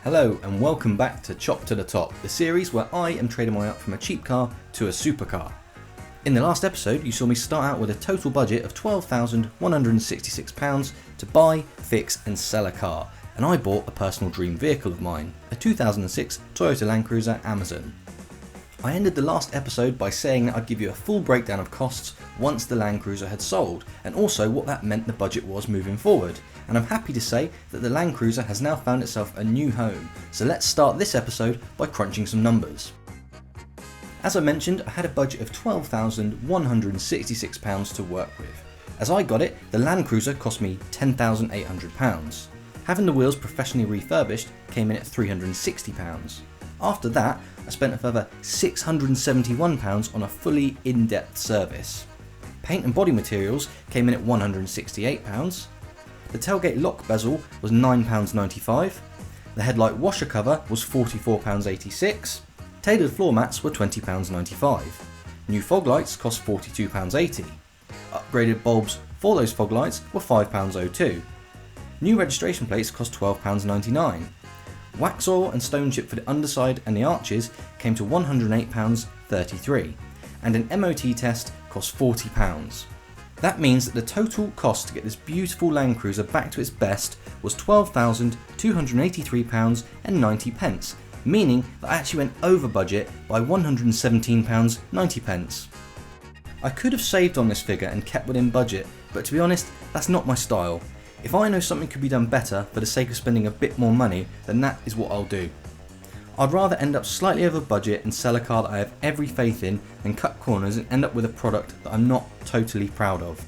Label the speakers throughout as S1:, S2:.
S1: Hello and welcome back to Chop to the Top, the series where I am trading my way up from a cheap car to a supercar. In the last episode you saw me start out with a total budget of £12,166 to buy, fix and sell a car, and I bought a personal dream vehicle of mine, a 2006 Toyota Land Cruiser Amazon. I ended the last episode by saying that I'd give you a full breakdown of costs once the Land Cruiser had sold, and also what that meant the budget was moving forward. And I'm happy to say that the Land Cruiser has now found itself a new home, so let's start this episode by crunching some numbers. As I mentioned, I had a budget of £12,166 to work with. As I got it, the Land Cruiser cost me £10,800. Having the wheels professionally refurbished came in at £360. After that, I spent a further £671 on a fully in-depth service. Paint and body materials came in at £168. The tailgate lock bezel was £9.95, the headlight washer cover was £44.86, tailored floor mats were £20.95, new fog lights cost £42.80, upgraded bulbs for those fog lights were £5.02, new registration plates cost £12.99, wax oil and stone chip for the underside and the arches came to £108.33, and an MOT test cost £40. That means that the total cost to get this beautiful Land Cruiser back to its best was £12,283.90, meaning that I actually went over budget by £117.90. I could have saved on this figure and kept within budget, but to be honest, that's not my style. If I know something could be done better for the sake of spending a bit more money, then that is what I'll do. I'd rather end up slightly over budget and sell a car that I have every faith in than cut corners and end up with a product that I'm not totally proud of.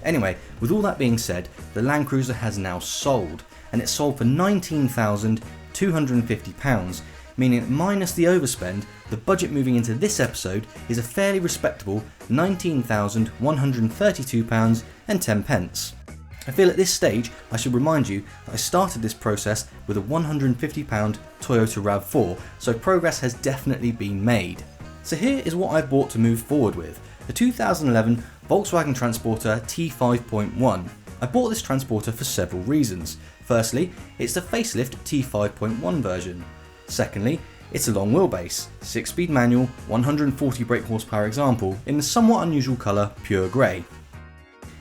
S1: Anyway, with all that being said, the Land Cruiser has now sold, and it sold for £19,250, meaning that minus the overspend, the budget moving into this episode is a fairly respectable £19,132.10. I feel at this stage I should remind you that I started this process with a £150 Toyota RAV4, so progress has definitely been made. So here is what I bought to move forward with, the 2011 Volkswagen Transporter T5.1. I bought this transporter for several reasons. Firstly, it's the facelift T5.1 version. Secondly, it's a long wheelbase, 6-speed manual, 140 brake horsepower example in the somewhat unusual colour pure grey.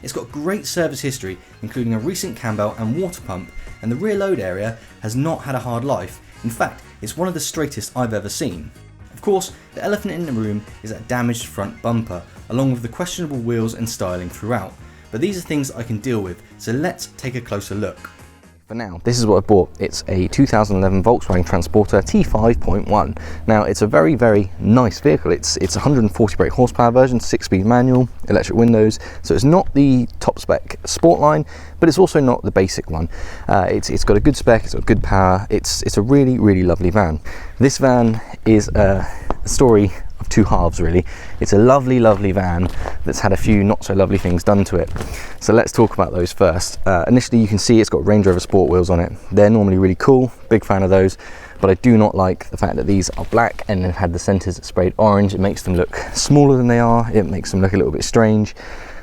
S1: It's got great service history, including a recent cam belt and water pump, and the rear load area has not had a hard life. In fact, it's one of the straightest I've ever seen. Of course, the elephant in the room is that damaged front bumper, along with the questionable wheels and styling throughout. But these are things I can deal with, so let's take a closer look. For now, this is what I bought. It's a 2011 Volkswagen Transporter T5.1. Now, it's a very, very nice vehicle. It's 140 brake horsepower version, 6-speed manual, electric windows. So it's not the top spec sport line, but it's also not the basic one. It's got a good spec, it's got good power. It's a really, really lovely van. This van is a story of two halves, really. It's a lovely, lovely van that's had a few not so lovely things done to it. So let's talk about those first. Initially, you can see it's got Range Rover Sport wheels on it. They're normally really cool, big fan of those, but I do not like the fact that these are black and have had the centers sprayed orange. It makes them look smaller than they are. It makes them look a little bit strange,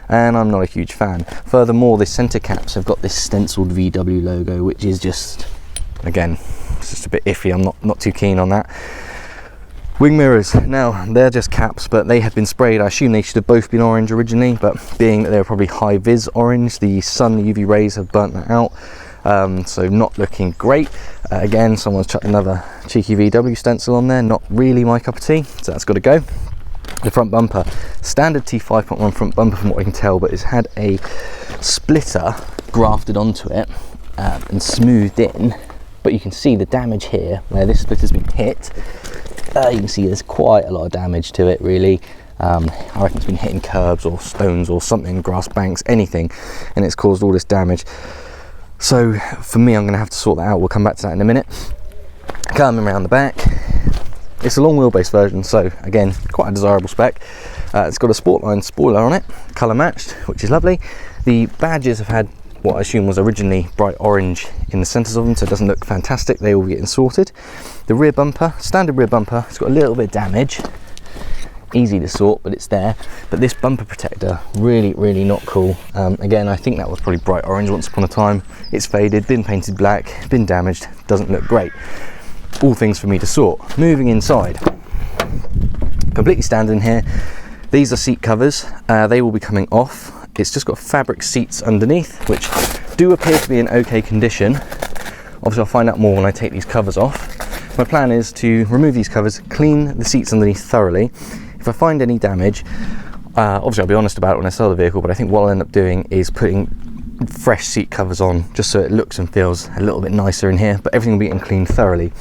S1: and I'm not a huge fan. Furthermore, the center caps have got this stenciled VW logo, which is just, again, it's just a bit iffy. I'm not too keen on that. Wing mirrors, now they're just caps, but they have been sprayed. I assume they should have both been orange originally, but being that they're probably high vis orange, the sun UV rays have burnt that out, so not looking great. Again, someone's chucked another cheeky VW stencil on there, not really my cup of tea, so that's got to go. The front bumper, standard T5.1 front bumper from what I can tell, but it's had a splitter grafted onto it and smoothed in, but you can see the damage here where this splitter's been hit. You can see there's quite a lot of damage to it, really. I reckon it's been hitting curbs or stones or something, grass banks, anything, and it's caused all this damage. So for me, I'm going to have to sort that out. We'll come back to that in a minute. Coming around the back, it's a long wheelbase version, so again, quite a desirable spec. It's got a Sportline spoiler on it, colour matched, which is lovely. The badges have had what I assume was originally bright orange in the centres of them, so it doesn't look fantastic. They all getting sorted. The rear bumper, standard rear bumper, it's got a little bit of damage. easy to sort, but it's there. But this bumper protector, really not cool. Again, I think that was probably bright orange once upon a time. It's faded, been painted black, been damaged, doesn't look great. All things for me to sort. Moving inside, completely standard in here. These are seat covers. They will be coming off. It's just got fabric seats underneath, which do appear to be in okay condition. Obviously I'll find out more when I take these covers off. My plan is to remove these covers, clean the seats underneath thoroughly. If I find any damage, obviously I'll be honest about it when I sell the vehicle, but I think what I'll end up doing is putting fresh seat covers on, just so it looks and feels a little bit nicer in here, but everything will be getting cleaned thoroughly.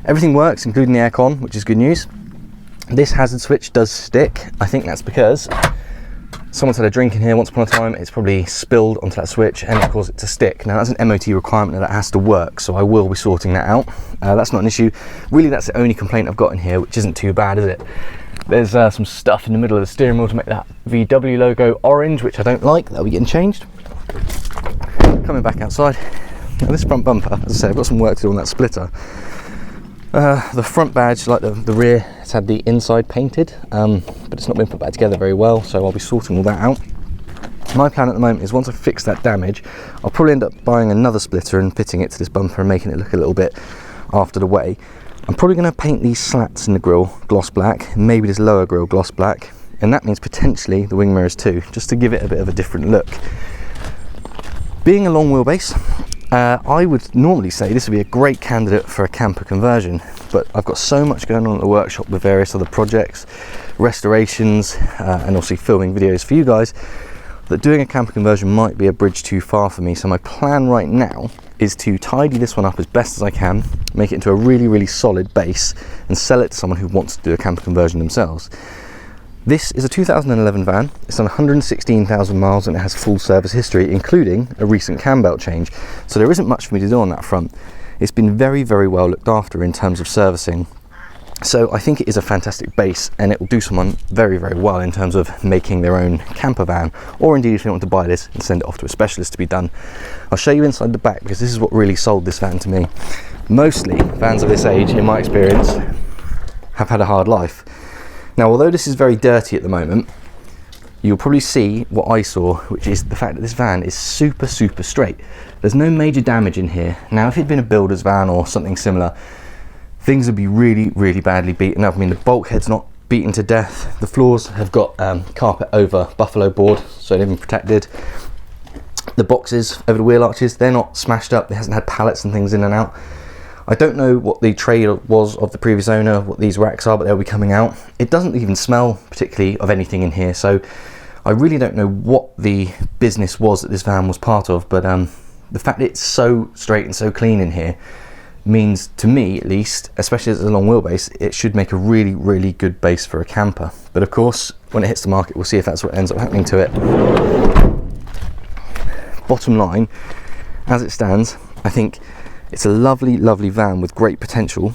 S1: Everything works, including the aircon, which is good news. This hazard switch does stick. I think that's because someone's had a drink in here once upon a time, it's probably spilled onto that switch and it caused it to stick. Now that's an MOT requirement that has to work, so I will be sorting that out. That's not an issue. Really, that's the only complaint I've got in here, which isn't too bad, is it? There's some stuff in the middle of the steering wheel to make that VW logo orange, which I don't like. That'll be getting changed. Coming back outside. Now this front bumper, as I said, I've got some work to do on that splitter. The front badge, like the rear, it's had the inside painted, but it's not been put back together very well, so I'll be sorting all that out. My plan at the moment is once I fix that damage, I'll probably end up buying another splitter and fitting it to this bumper and making it look a little bit after the way. I'm probably going to paint these slats in the grille gloss black, maybe this lower grille gloss black, and that means potentially the wing mirrors too, just to give it a bit of a different look. Being a long wheelbase, I would normally say this would be a great candidate for a camper conversion, but I've got so much going on at the workshop with various other projects, restorations, and also filming videos for you guys, that doing a camper conversion might be a bridge too far for me. So my plan right now is to tidy this one up as best as I can, make it into a really solid base, and sell it to someone who wants to do a camper conversion themselves. This is a 2011 van. It's done 116,000 miles and it has full service history, including a recent cam belt change. So there isn't much for me to do on that front. It's been very well looked after in terms of servicing. So I think it is a fantastic base, and it will do someone very well in terms of making their own camper van, or indeed if they want to buy this and send it off to a specialist to be done. I'll show you inside the back, because this is what really sold this van to me. Mostly vans of this age, in my experience, have had a hard life. Now, although this is very dirty at the moment, you'll probably see what I saw, which is the fact that this van is super straight. There's no major damage in here. Now, if it'd been a builder's van or something similar, things would be really badly beaten up. I mean, the bulkhead's not beaten to death. The floors have got carpet over buffalo board, so they've been protected. The boxes over the wheel arches, they're not smashed up. It hasn't had pallets and things in and out. I don't know what the trade was of the previous owner, what these racks are, but they'll be coming out. It doesn't even smell particularly of anything in here, so I really don't know what the business was that this van was part of, but the fact that it's so straight and so clean in here means, to me at least, especially as a long wheelbase, it should make a really good base for a camper. But of course, when it hits the market, we'll see if that's what ends up happening to it. Bottom line, as it stands, I think it's a lovely van with great potential,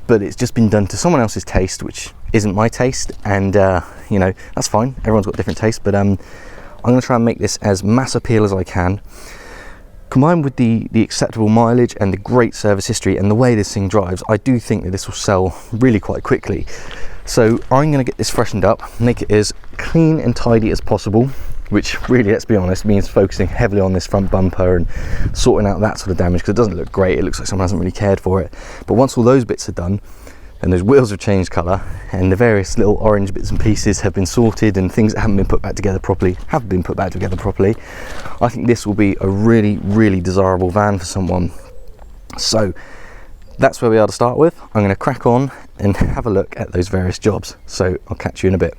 S1: but it's just been done to someone else's taste, which isn't my taste, and you know, that's fine. Everyone's got different tastes, but I'm going to try and make this as mass appeal as I can. Combined with the acceptable mileage and the great service history and the way this thing drives, I do think that this will sell really quite quickly. So I'm going to get this freshened up, make it as clean and tidy as possible, which really, let's be honest, means focusing heavily on this front bumper and sorting out that sort of damage, because it doesn't look great. It looks like someone hasn't really cared for it. But once all those bits are done, and those wheels have changed colour, and the various little orange bits and pieces have been sorted, and things that haven't been put back together properly have been put back together properly, I think this will be a really desirable van for someone. So that's where we are to start with. I'm going to crack on and have a look at those various jobs. So I'll catch you in a bit.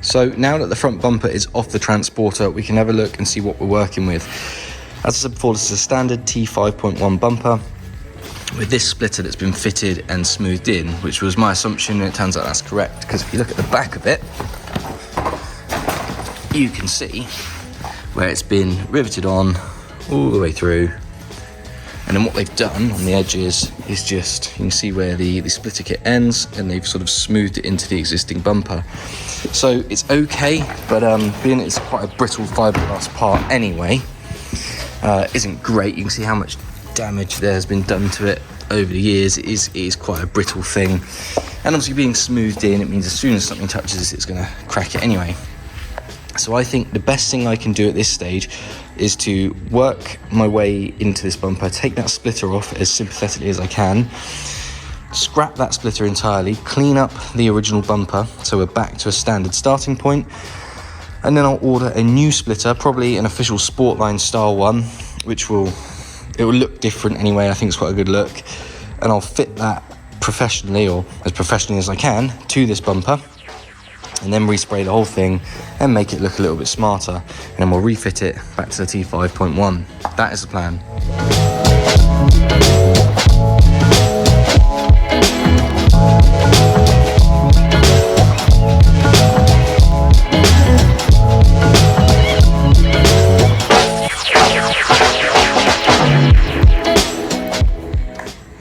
S1: So now that the front bumper is off the Transporter, we can have a look and see what we're working with. As I said before, this is a standard T5.1 bumper with this splitter that's been fitted and smoothed in, which was my assumption, and it turns out that's correct, because if you look at the back of it, you can see where it's been riveted on all the way through. And then what they've done on the edges is just, you can see where the splitter kit ends, and they've sort of smoothed it into the existing bumper. So it's okay, but being it's quite a brittle fiberglass part anyway, isn't great. You can see how much damage there has been done to it over the years. It is quite a brittle thing, and obviously being smoothed in, it means as soon as something touches it, it's going to crack it anyway. So I think the best thing I can do at this stage is to work my way into this bumper, take that splitter off as sympathetically as I can, scrap that splitter entirely, clean up the original bumper so we're back to a standard starting point, and then I'll order a new splitter, probably an official Sportline style one, which will look different anyway. I think it's quite a good look, and I'll fit that professionally, or as professionally as I can, to this bumper, and then respray the whole thing and make it look a little bit smarter, and then we'll refit it back to the T5.1. That is the plan.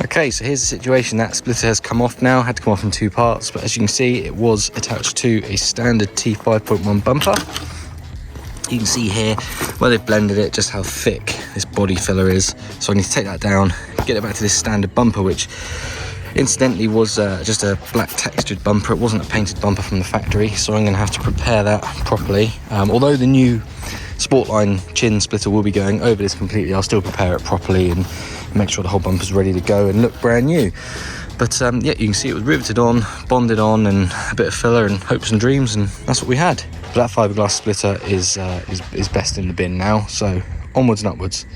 S1: Okay, so here's the situation. That splitter has come off now, had to come off in two parts, but as you can see, it was attached to a standard T5.1 bumper. You can see here where they've blended it, just how thick this body filler is. So I need to take that down, get it back to this standard bumper, which incidentally was just a black textured bumper. It wasn't a painted bumper from the factory, so I'm going to have to prepare that properly. Although the new Sportline chin splitter will be going over this completely, I'll still prepare it properly and make sure the whole bumper's ready to go and look brand new. But yeah, you can see it was riveted on, bonded on, and a bit of filler and hopes and dreams, and that's what we had. But that fiberglass splitter is best in the bin now, so onwards and upwards.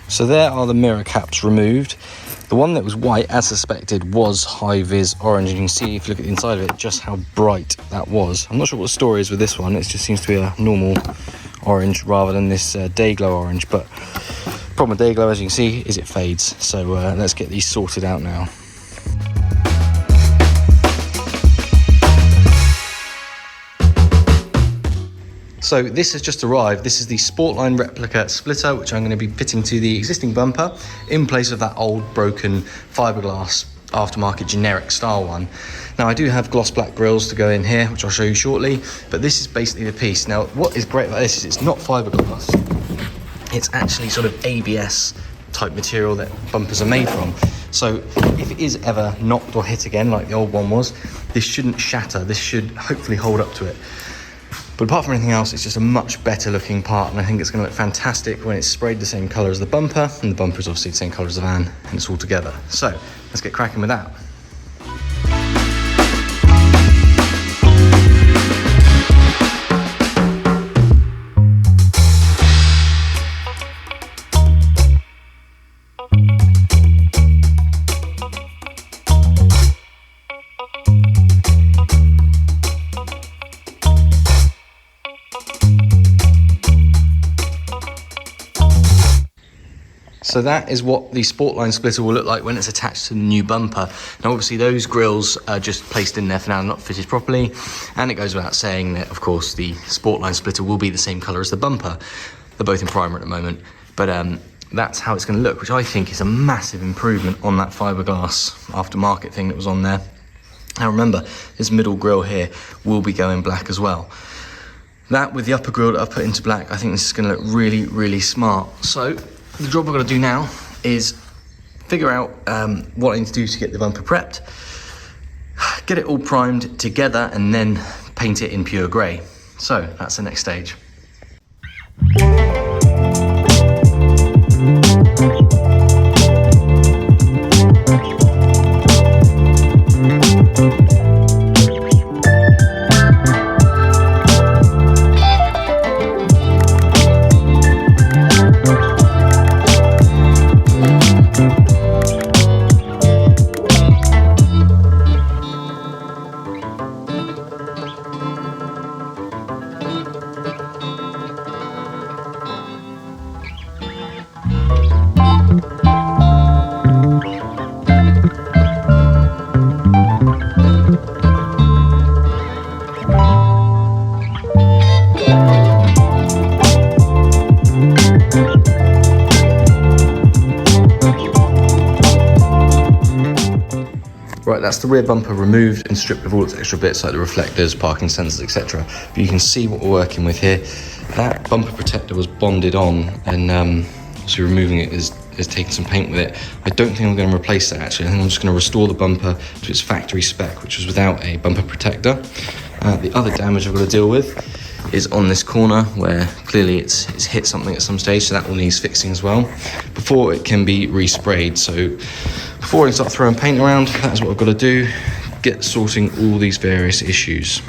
S1: So there are the mirror caps removed. The one that was white, as suspected, was high-vis orange. And you can see, if you look at the inside of it, just how bright that was. I'm not sure what the story is with this one. It just seems to be a normal orange rather than this day glow orange. But the problem with day glow, as you can see, is it fades. So let's get these sorted out now. So this has just arrived. This is the Sportline replica splitter, which I'm going to be fitting to the existing bumper in place of that old broken fiberglass aftermarket generic style one. Now I do have gloss black grills to go in here, which I'll show you shortly, but this is basically the piece. Now what is great about this is it's not fiberglass. It's actually sort of ABS type material that bumpers are made from. So if it is ever knocked or hit again like the old one was, this shouldn't shatter. This should hopefully hold up to it. But apart from anything else, it's just a much better looking part, and I think it's going to look fantastic when it's sprayed the same colour as the bumper, and the bumper is obviously the same colour as the van, and it's all together. So let's get cracking with that. So that is what the Sportline splitter will look like when it's attached to the new bumper. Now obviously those grills are just placed in there for now, not fitted properly, and it goes without saying that of course the Sportline splitter will be the same colour as the bumper. They're both in primer at the moment, but that's how it's going to look, which I think is a massive improvement on that fiberglass aftermarket thing that was on there. Now remember, this middle grille here will be going black as well. That with the upper grille that I've put into black, I think this is going to look really, really smart. So the job I've got to do now is figure out what I need to do to get the bumper prepped, get it all primed together, and then paint it in pure grey. So that's the next stage. Right, that's the rear bumper removed and stripped of all its extra bits like the reflectors, parking sensors, etc. But you can see what we're working with here. That bumper protector was bonded on, and so removing it is taking some paint with it. I don't think I'm going to replace that actually. I think I'm just going to restore the bumper to its factory spec, which was without a bumper protector. The other damage I've got to deal with is on this corner where clearly it's hit something at some stage, so that will need fixing as well before it can be resprayed. So before I start throwing paint around, that's what I've got to do, get sorting all these various issues.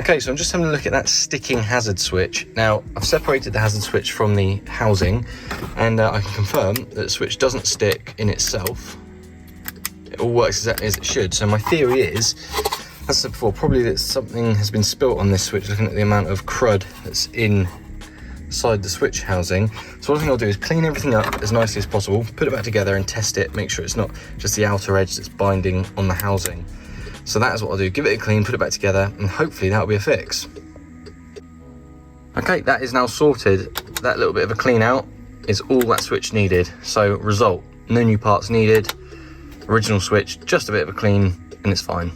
S1: Okay, so I'm just having a look at that sticking hazard switch. Now, I've separated the hazard switch from the housing, and I can confirm that the switch doesn't stick in itself. It all works exactly as it should. So my theory is, as I said before, probably that something has been spilt on this switch, looking at the amount of crud that's inside the switch housing. So what I think I'll do is clean everything up as nicely as possible, put it back together and test it, make sure it's not just the outer edge that's binding on the housing. So that is what I'll do, give it a clean, put it back together, and hopefully that'll be a fix. Okay, that is now sorted. That little bit of a clean out is all that switch needed. So result, no new parts needed, original switch, just a bit of a clean, and it's fine.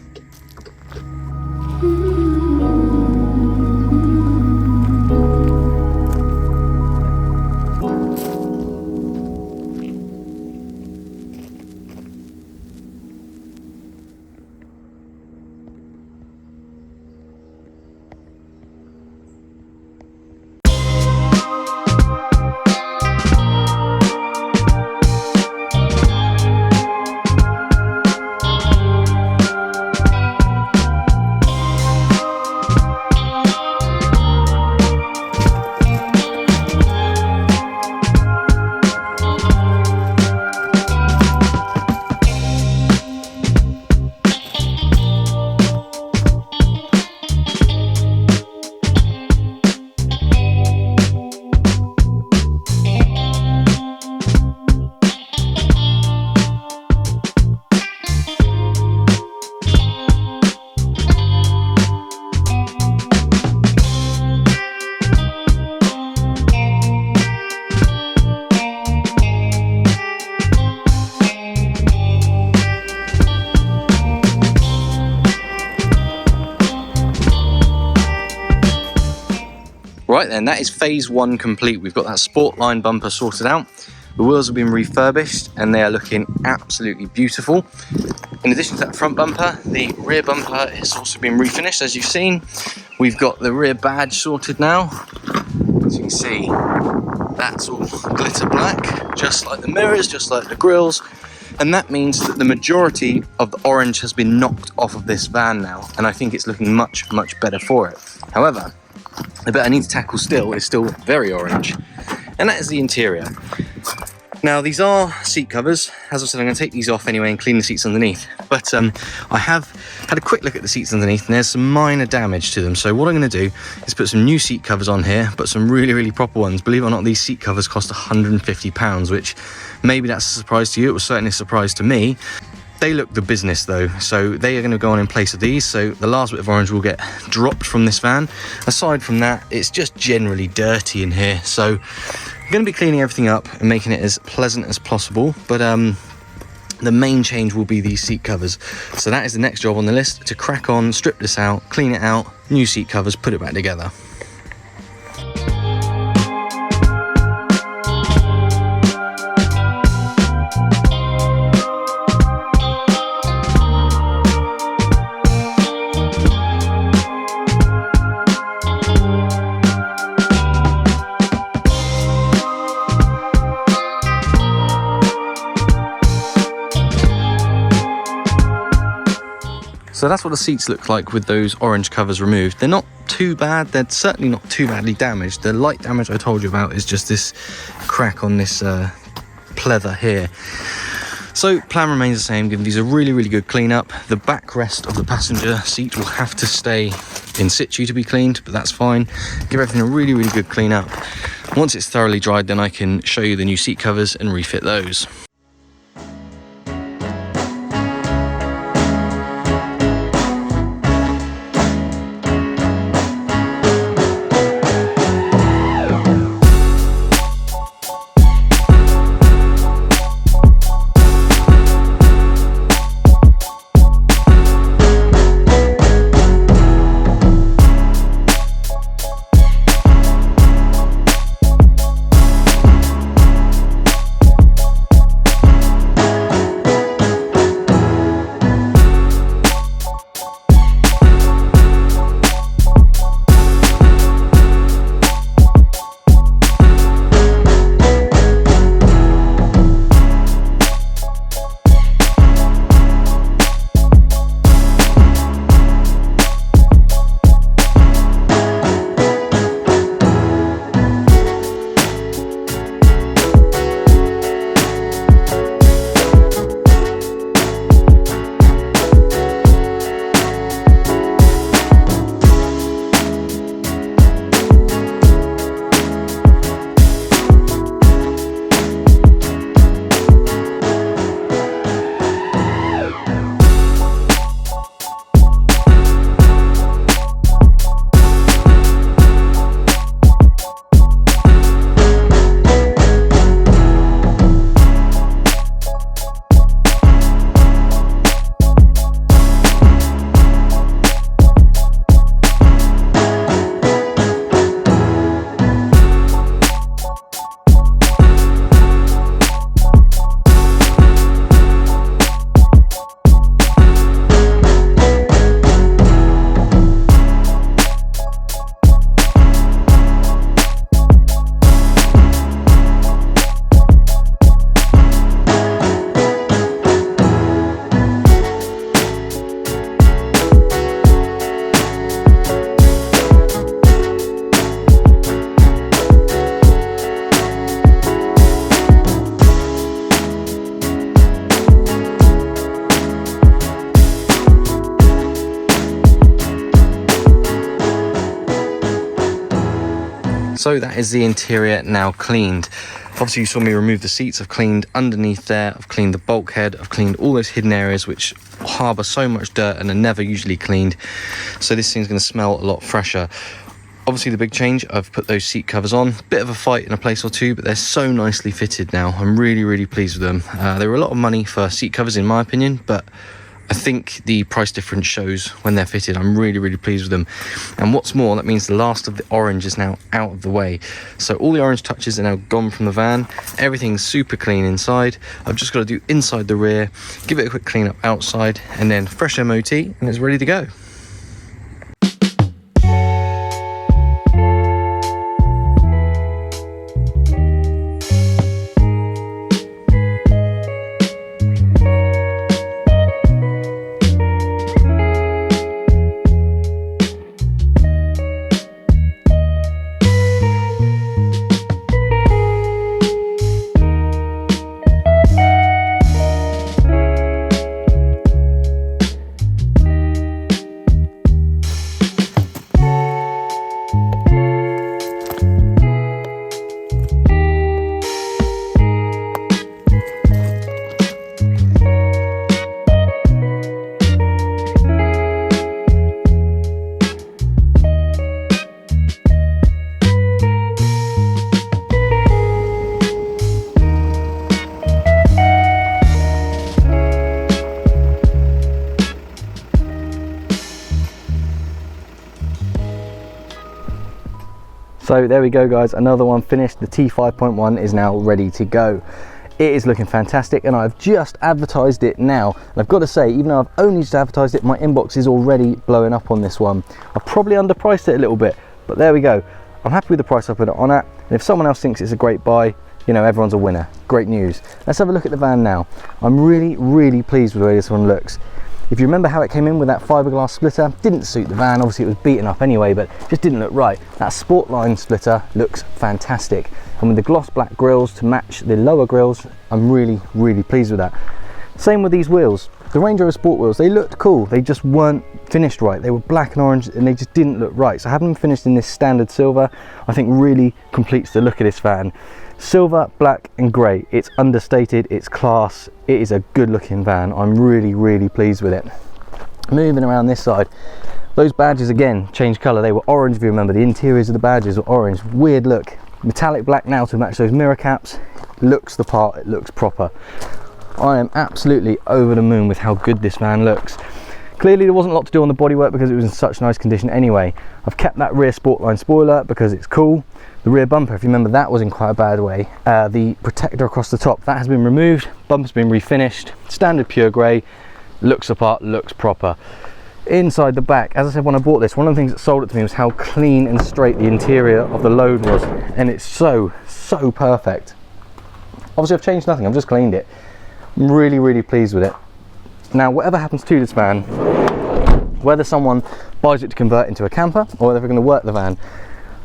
S1: Right then, that is phase one complete. We've got that Sportline bumper sorted out. The wheels have been refurbished and they are looking absolutely beautiful. In addition to that front bumper, the rear bumper has also been refinished, as you've seen. We've got the rear badge sorted now. As you can see, that's all glitter black, just like the mirrors, just like the grills. And that means that the majority of the orange has been knocked off of this van now, and I think it's looking much, much better for it. However, the bit I need to tackle still is still very orange, and that is the interior. Now, these are seat covers. As I said, I'm going to take these off anyway and clean the seats underneath. But I have had a quick look at the seats underneath, and there's some minor damage to them. So what I'm going to do is put some new seat covers on here, but some really, really proper ones. Believe it or not, these seat covers cost £150, which maybe that's a surprise to you. It was certainly a surprise to me. They look the business though, so they are going to go on in place of these, so the last bit of orange will get dropped from this van. Aside from that, it's just generally dirty in here, so I'm going to be cleaning everything up and making it as pleasant as possible, but the main change will be these seat covers. So that is the next job on the list, to crack on, strip this out, clean it out, new seat covers, put it back together. So that's what the seats look like with those orange covers removed. They're not too bad, they're certainly not too badly damaged. The light damage I told you about is just this crack on this pleather here. So plan remains the same, giving these a really, really good clean up. The backrest of the passenger seat will have to stay in situ to be cleaned, but that's fine. Give everything a really, really good clean up. Once it's thoroughly dried, then I can show you the new seat covers and refit those. So that is the interior now cleaned. Obviously you saw me remove the seats. I've cleaned underneath there, I've cleaned the bulkhead, I've cleaned all those hidden areas which harbour so much dirt and are never usually cleaned. So this thing's going to smell a lot fresher. Obviously the big change, I've put those seat covers on. Bit of a fight in a place or two, but they're so nicely fitted now. I'm really pleased with them. They were a lot of money for seat covers in my opinion, but I think the price difference shows when they're fitted. I'm really pleased with them. And what's more, that means the last of the orange is now out of the way. So all the orange touches are now gone from the van. Everything's super clean inside. I've just got to do inside the rear, give it a quick clean up outside, and then fresh MOT, and it's ready to go. So there we go guys, another one finished. The T5.1 is now ready to go. It is looking fantastic and I've just advertised it now. And I've got to say, even though I've only just advertised it, my inbox is already blowing up on this one. I've probably underpriced it a little bit, but there we go. I'm happy with the price I put it on at. And if someone else thinks it's a great buy, you know, everyone's a winner. Great news. Let's have a look at the van now. I'm really pleased with the way this one looks. If you remember how it came in with that fiberglass splitter, didn't suit the van. Obviously it was beaten up anyway, but just didn't look right. That Sportline splitter looks fantastic. And with the gloss black grills to match the lower grills, I'm really pleased with that. Same with these wheels. The Range Rover Sport wheels, they looked cool. They just weren't finished right. They were black and orange and they just didn't look right. So having them finished in this standard silver, I think really completes the look of this van. Silver, black and grey, it's understated, it's class, it is a good looking van. I'm really pleased with it. Moving around this side, those badges again changed colour. They were orange, if you remember. The interiors of the badges were orange. Weird look. Metallic black now to match those mirror caps. Looks the part, it looks proper. I am absolutely over the moon with how good this van looks. Clearly there wasn't a lot to do on the bodywork because it was in such nice condition anyway. I've kept that rear Sportline spoiler because it's cool. The rear bumper, if you remember, that was in quite a bad way. The protector across the top, that has been removed. Bumper's been refinished. Standard pure grey. Looks the part, looks proper. Inside the back, as I said when I bought this, one of the things that sold it to me was how clean and straight the interior of the load was. And it's so perfect. Obviously I've changed nothing, I've just cleaned it. I'm really pleased with it. Now whatever happens to this van, whether someone buys it to convert into a camper or whether they're going to work the van,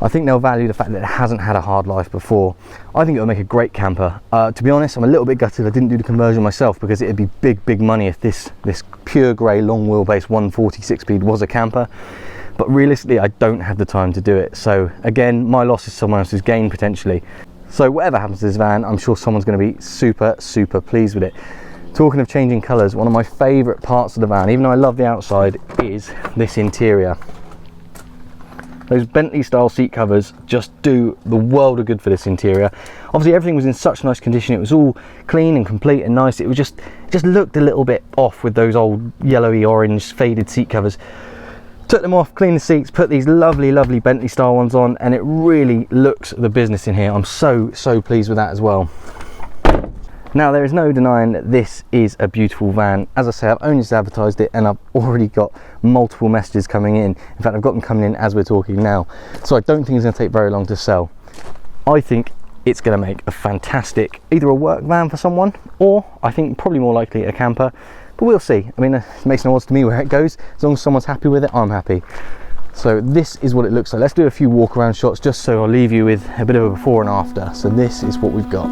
S1: I think they'll value the fact that it hasn't had a hard life before. I think it'll make a great camper. To be honest, I'm a little bit gutted I didn't do the conversion myself because it'd be big money if this pure grey long wheelbase 140 6-speed was a camper. But realistically, I don't have the time to do it. So again, my loss is someone else's gain potentially. So whatever happens to this van, I'm sure someone's going to be super pleased with it. Talking of changing colours, one of my favourite parts of the van, even though I love the outside, is this interior. Those Bentley style seat covers just do the world of good for this interior. Obviously everything was in such nice condition, it was all clean and complete and nice. It was just looked a little bit off with those old yellowy orange faded seat covers. Took them off, cleaned the seats, put these lovely Bentley style ones on, and it really looks the business in here. I'm so pleased with that as well. Now there is no denying that this is a beautiful van. As I say, I've only just advertised it and I've already got multiple messages coming in. In fact, I've got them coming in as we're talking now. So I don't think it's going to take very long to sell. I think it's going to make a fantastic, either a work van for someone, or I think probably more likely a camper, but we'll see. I mean, it makes no odds to me where it goes. As long as someone's happy with it, I'm happy. So this is what it looks like. Let's do a few walk around shots just so I'll leave you with a bit of a before and after. So this is what we've got.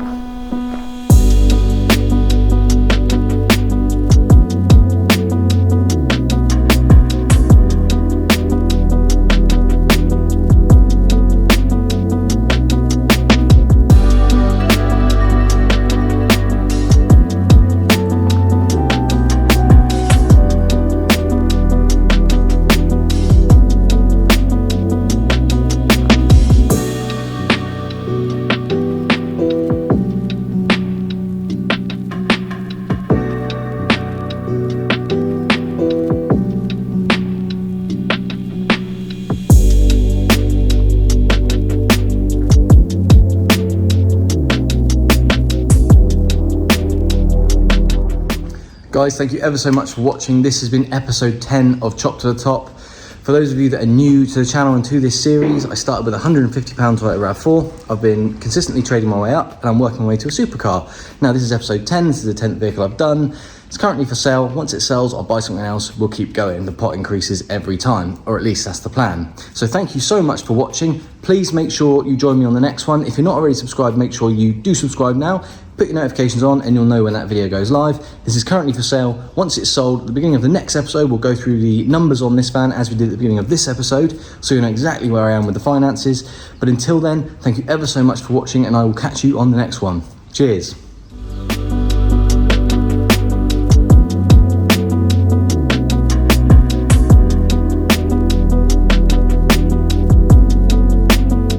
S1: Guys, thank you ever so much for watching. This has been episode 10 of Chop to the Top. For those of you that are new to the channel and to this series, I started with a £150 Toyota RAV4. I've been consistently trading my way up and I'm working my way to a supercar. Now this is episode 10, this is the 10th vehicle I've done. It's currently for sale. Once it sells, I'll buy something else. We'll keep going. The pot increases every time, or at least that's the plan. So thank you so much for watching. Please make sure you join me on the next one. If you're not already subscribed, make sure you do subscribe now. Put your notifications on and you'll know when that video goes live. This is currently for sale. Once it's sold, at the beginning of the next episode, we'll go through the numbers on this van as we did at the beginning of this episode, so you know exactly where I am with the finances. But until then, thank you ever so much for watching and I will catch you on the next one. Cheers.